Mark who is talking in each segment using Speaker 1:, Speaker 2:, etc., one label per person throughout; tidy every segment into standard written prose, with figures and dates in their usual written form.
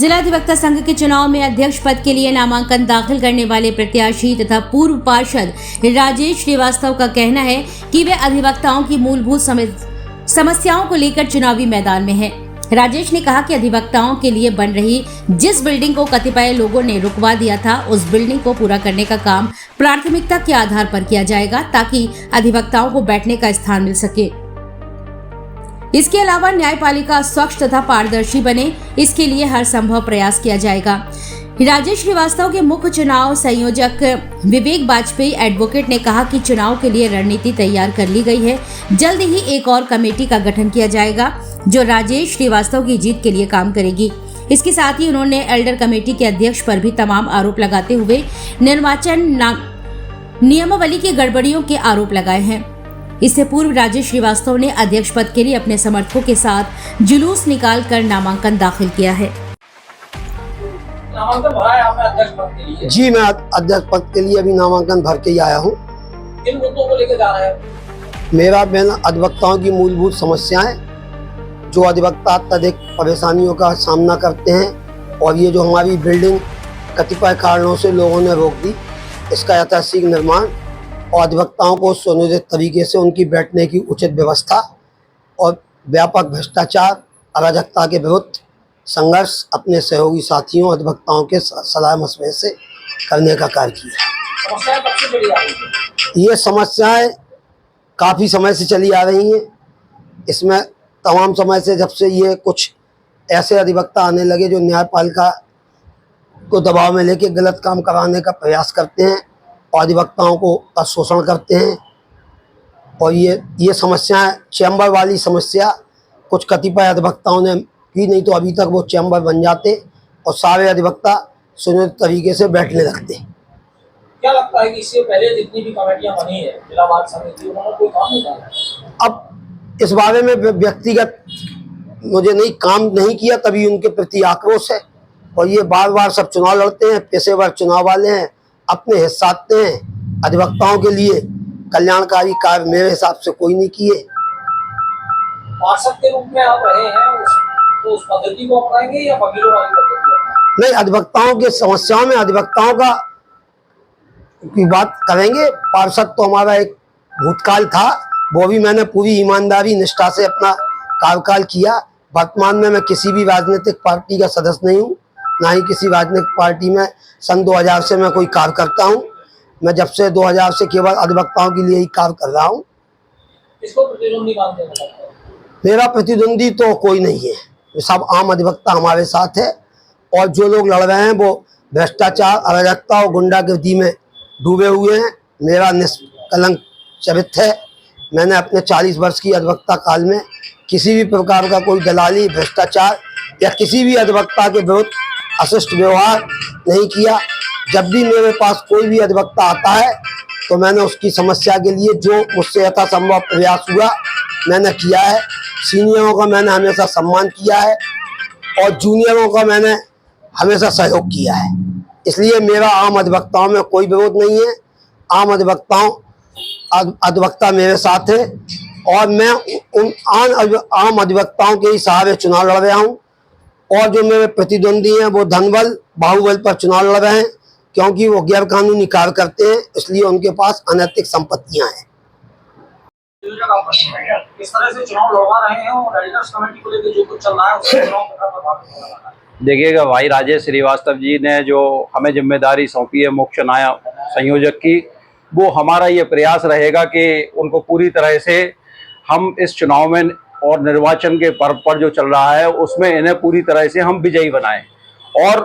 Speaker 1: जिला अधिवक्ता संघ के चुनाव में अध्यक्ष पद के लिए नामांकन दाखिल करने वाले प्रत्याशी तथा पूर्व पार्षद राजेश श्रीवास्तव का कहना है कि वे अधिवक्ताओं की मूलभूत समस्याओं को लेकर चुनावी मैदान में हैं। राजेश ने कहा कि अधिवक्ताओं के लिए बन रही जिस बिल्डिंग को कतिपय लोगों ने रुकवा दिया था, उस बिल्डिंग को पूरा करने का काम प्राथमिकता के आधार पर किया जाएगा ताकि अधिवक्ताओं को बैठने का स्थान मिल सके। इसके अलावा न्यायपालिका स्वच्छ तथा पारदर्शी बने, इसके लिए हर संभव प्रयास किया जाएगा। राजेश श्रीवास्तव के मुख्य चुनाव संयोजक विवेक वाजपेयी एडवोकेट ने कहा कि चुनाव के लिए रणनीति तैयार कर ली गई है। जल्द ही एक और कमेटी का गठन किया जाएगा जो राजेश श्रीवास्तव की जीत के लिए काम करेगी। इसके साथ ही उन्होंने एल्डर कमेटी के अध्यक्ष पर भी तमाम आरोप लगाते हुए निर्वाचन नियमावली की गड़बड़ियों के आरोप लगाए हैं। इससे पूर्व राजेश श्रीवास्तव ने अध्यक्ष पद के लिए अपने समर्थकों के साथ जुलूस निकालकर नामांकन दाखिल किया है।
Speaker 2: नामांकन भरा है आपने अध्यक्ष पद के लिए?
Speaker 3: जी, मैं अध्यक्ष पद के लिए अभी नामांकन भर के ही आया हूँ।
Speaker 2: किन मुद्दों को लेकर जा रहे हैं?
Speaker 3: मेरा अधिवक्ताओं की मूलभूत समस्याएं, जो अधिवक्ता अत्यधिक परेशानियों का सामना करते हैं और ये जो हमारी बिल्डिंग कतिपय कारणों से लोगों ने रोक दी, इसका यथाशीघ्र निर्माण और अधिवक्ताओं को सुनियोजित तरीके से उनकी बैठने की उचित व्यवस्था और व्यापक भ्रष्टाचार अराजकता के विरुद्ध संघर्ष अपने सहयोगी साथियों अधिवक्ताओं के सलाह मशवरे से करने का कार्य किया।
Speaker 2: समस्याएं कब से चली आ रही हैं?
Speaker 3: ये समस्याएं काफ़ी समय से चली आ रही हैं। इसमें तमाम समय से, जब से ये कुछ ऐसे अधिवक्ता आने लगे जो न्यायपालिका को दबाव में लेके गलत काम कराने का प्रयास करते हैं और अधिवक्ताओं को शोषण करते हैं, और ये समस्याएं चैम्बर वाली समस्या कुछ कतिपय अधिवक्ताओं ने की, नहीं तो अभी तक वो चैम्बर बन जाते और सारे अधिवक्ता सुनियोजित तरीके से बैठने लगते।
Speaker 2: क्या लगता है कि इससे पहले जितनी भी कमेटियां बनी है जिलावार समिति, उन्होंने कोई काम नहीं किया?
Speaker 3: अब इस बारे में व्यक्तिगत मुझे काम नहीं किया, तभी उनके प्रति आक्रोश है। और ये बार बार सब चुनाव लड़ते हैं, पेशेवर चुनाव वाले हैं, अपने हिस्साते हैं। अधिवक्ताओं के लिए कल्याणकारी कार्य मेरे हिसाब से कोई नहीं किए।
Speaker 2: पार्षद के रूप में आप रहे हैं, तो उस पद्धति को अपनाएंगे या वकीलों वाली पद्धति?
Speaker 3: नहीं, अधिवक्ताओं के समस्याओं में अधिवक्ताओं की बात करेंगे। पार्षद तो हमारा एक भूतकाल था, वो भी मैंने पूरी ईमानदारी निष्ठा से अपना कार्यकाल किया। वर्तमान में मैं किसी भी राजनीतिक पार्टी का सदस्य नहीं हूँ, ना ही किसी राजनीतिक पार्टी में सन 2000 से मैं कोई कार्य करता हूँ। मैं जब से 2000 से केवल अधिवक्ताओं के लिए ही कार्य कर रहा हूँ।
Speaker 2: इसको प्रतिद्वंदी मानते हैं?
Speaker 3: मेरा प्रतिद्वंदी तो कोई नहीं है, सब आम अधिवक्ता हमारे साथ है। और जो लोग लड़ रहे हैं वो भ्रष्टाचार, अराजकता और गुंडागर्दी में डूबे हुए हैं। मेरा निष्कलंक चरित्र है। मैंने अपने 40 वर्ष की अधिवक्ता काल में किसी भी प्रकार का कोई दलाली, भ्रष्टाचार या किसी भी अधिवक्ता के विरुद्ध अशिष्ट व्यवहार नहीं किया। जब भी मेरे पास कोई भी अधिवक्ता आता है तो मैंने उसकी समस्या के लिए जो मुझसे यथासंभव प्रयास हुआ मैंने किया है। सीनियरों का मैंने हमेशा सम्मान किया है और जूनियरों का मैंने हमेशा सहयोग किया है। इसलिए मेरा आम अधिवक्ताओं में कोई विरोध नहीं है। अधिवक्ता मेरे साथ है और मैं उन आम अधिवक्ताओं के ही सहारे चुनाव लड़ रहा हूँ। और जो मेरे प्रतिद्वंदी हैं वो धनबल, बाहुबल पर चुनाव लड़ रहे हैं, क्योंकि वो गैर कानूनी कार्य करते हैं, इसलिए उनके पास अनैतिक संपत्तियां हैं।
Speaker 2: किस तरह से चुनाव लड़वा रहे हैं और एल्डर्स कमेटी को लेकर जो कुछ चल रहा है उससे चुनाव का प्रभावित हो रहा है?
Speaker 4: देखिएगा, भाई राजेश श्रीवास्तव जी ने जो हमें जिम्मेदारी सौंपी है मुख्य न्याय संयोजक की, वो हमारा ये प्रयास रहेगा कि उनको पूरी तरह से हम इस चुनाव में और निर्वाचन के पर्व पर जो चल रहा है उसमें इन्हें पूरी तरह से हम विजयी बनाएं। और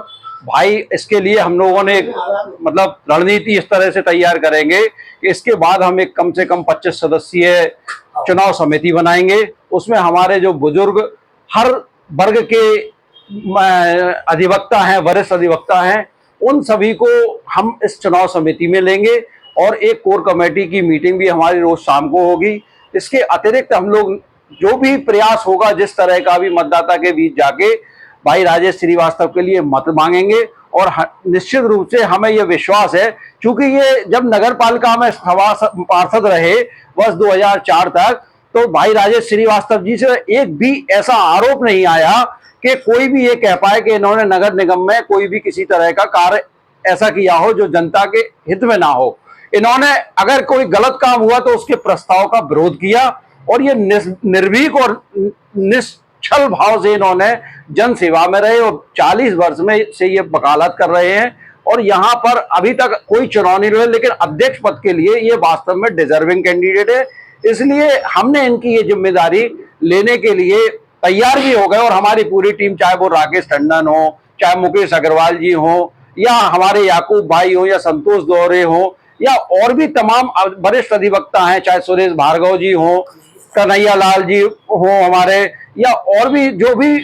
Speaker 4: भाई इसके लिए हम लोगों ने रणनीति इस तरह से तैयार करेंगे कि इसके बाद हम एक कम से कम 25 सदस्यीय चुनाव समिति बनाएंगे। उसमें हमारे जो बुजुर्ग हर वर्ग के अधिवक्ता हैं, वरिष्ठ अधिवक्ता हैं, उन सभी को हम इस चुनाव समिति में लेंगे और एक कोर कमेटी की मीटिंग भी हमारी रोज शाम को होगी। इसके अतिरिक्त हम लोग जो भी प्रयास होगा, जिस तरह का भी मतदाता के बीच जाके भाई राजेश श्रीवास्तव के लिए मत मांगेंगे। और निश्चित रूप से हमें यह विश्वास है, क्योंकि ये जब नगर पालिका में पार्षद रहे वर्ष 2004 तक, तो भाई राजेश श्रीवास्तव जी से एक भी ऐसा आरोप नहीं आया कि कोई भी ये कह पाए कि इन्होंने नगर निगम में कोई भी किसी तरह का कार्य ऐसा किया हो जो जनता के हित में ना हो। इन्होंने अगर कोई गलत काम हुआ तो उसके प्रस्ताव का विरोध किया और ये निर्भीक और निश्चल भाव से इन्होंने जन सेवा में रहे और 40 वर्ष में से ये वकालत कर रहे हैं और यहाँ पर अभी तक कोई चुनाव नहीं हुआ, लेकिन अध्यक्ष पद के लिए ये वास्तव में डिजर्विंग कैंडिडेट है। इसलिए हमने इनकी ये जिम्मेदारी लेने के लिए तैयार भी हो गए और हमारी पूरी टीम, चाहे वो राकेश टंडन हो, चाहे मुकेश अग्रवाल जी हो, या हमारे याकूब भाई हो, या संतोष दोहरे हो, या और भी तमाम वरिष्ठ अधिवक्ता हैं, चाहे सुरेश भार्गव जी हो, कन्हैया लाल जी हो हमारे, या और भी जो भी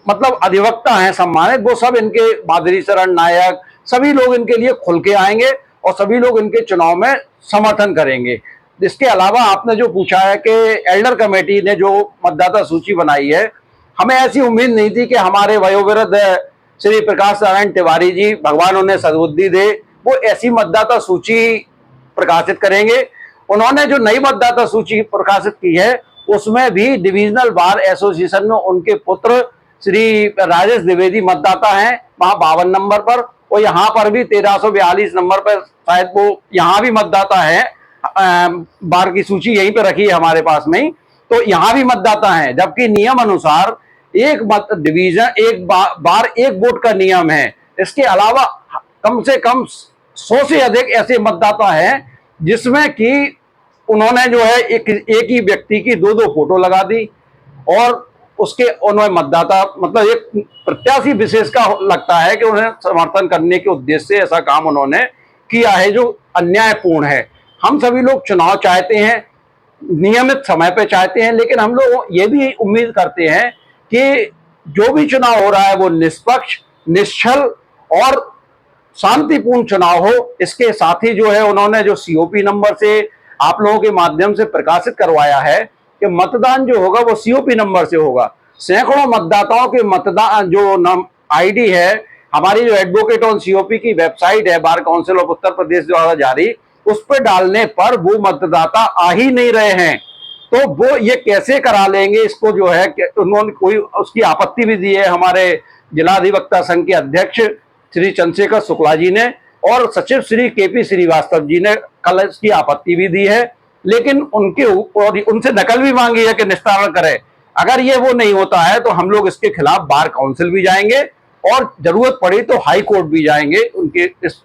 Speaker 4: मतलब अधिवक्ता हैं सम्मानित, वो सब इनके, माधुरी शरण नायक, सभी लोग इनके लिए खुल के आएंगे और सभी लोग इनके चुनाव में समर्थन करेंगे। इसके अलावा आपने जो पूछा है कि एल्डर कमेटी ने जो मतदाता सूची बनाई है, हमें ऐसी उम्मीद नहीं थी कि हमारे वयोवृद्ध श्री प्रकाश नारायण तिवारी जी, भगवान उन्हें सद्बुद्धि दे, वो ऐसी मतदाता सूची प्रकाशित करेंगे। उन्होंने जो नई मतदाता सूची प्रकाशित की है उसमें भी डिविजनल बार एसोसिएशन में उनके पुत्र श्री राजेश द्विवेदी मतदाता हैं, वहां 52 नंबर पर, और यहाँ पर भी 1342 नंबर पर शायद वो यहाँ भी मतदाता है। बार की सूची यहीं पे रखी है हमारे पास में ही, तो यहाँ भी मतदाता हैं, जबकि नियम अनुसार एक डिवीजन एक बार एक वोट का नियम है। इसके अलावा कम से कम 100 से अधिक ऐसे मतदाता हैं जिसमें कि उन्होंने जो है एक ही व्यक्ति की 2-2 फोटो लगा दी और उसके उन्होंने मतदाता मतलब एक प्रत्याशी विशेष का लगता है कि उन्हें समर्थन करने के उद्देश्य से ऐसा काम उन्होंने किया है जो अन्यायपूर्ण है। हम सभी लोग चुनाव चाहते हैं, नियमित समय पे चाहते हैं, लेकिन हम लोग ये भी उम्मीद करते हैं कि जो भी चुनाव हो रहा है वो निष्पक्ष, निश्चल और शांतिपूर्ण चुनाव हो। इसके साथ ही जो है उन्होंने जो सीओपी नंबर से आप लोगों के माध्यम से प्रकाशित करवाया है कि मतदान जो होगा वो सीओपी नंबर से होगा। सैकड़ों मतदाताओं के मतदान जो आईडी है, हमारी जो एडवोकेट ऑन सीओपी की वेबसाइट है bar council of Uttar Pradesh द्वारा जारी, उस पर डालने पर वो मतदाता आ ही नहीं रहे हैं, तो वो ये कैसे करा लेंगे, इसको जो है उन्होंने कोई उसकी आपत्ति भी दी है हमारे जिला अधिवक्ता संघ के अध्यक्ष श्री चंद्रशेखर शुक्ला जी ने और सचिव श्री केपी श्रीवास्तव जी ने कल इसकी आपत्ति भी दी है, लेकिन उनके ऊपर उनसे नकल भी मांगी है कि निस्तारण करें। अगर ये वो नहीं होता है तो हम लोग इसके खिलाफ बार काउंसिल भी जाएंगे और जरूरत पड़ी तो हाई कोर्ट भी जाएंगे उनके इस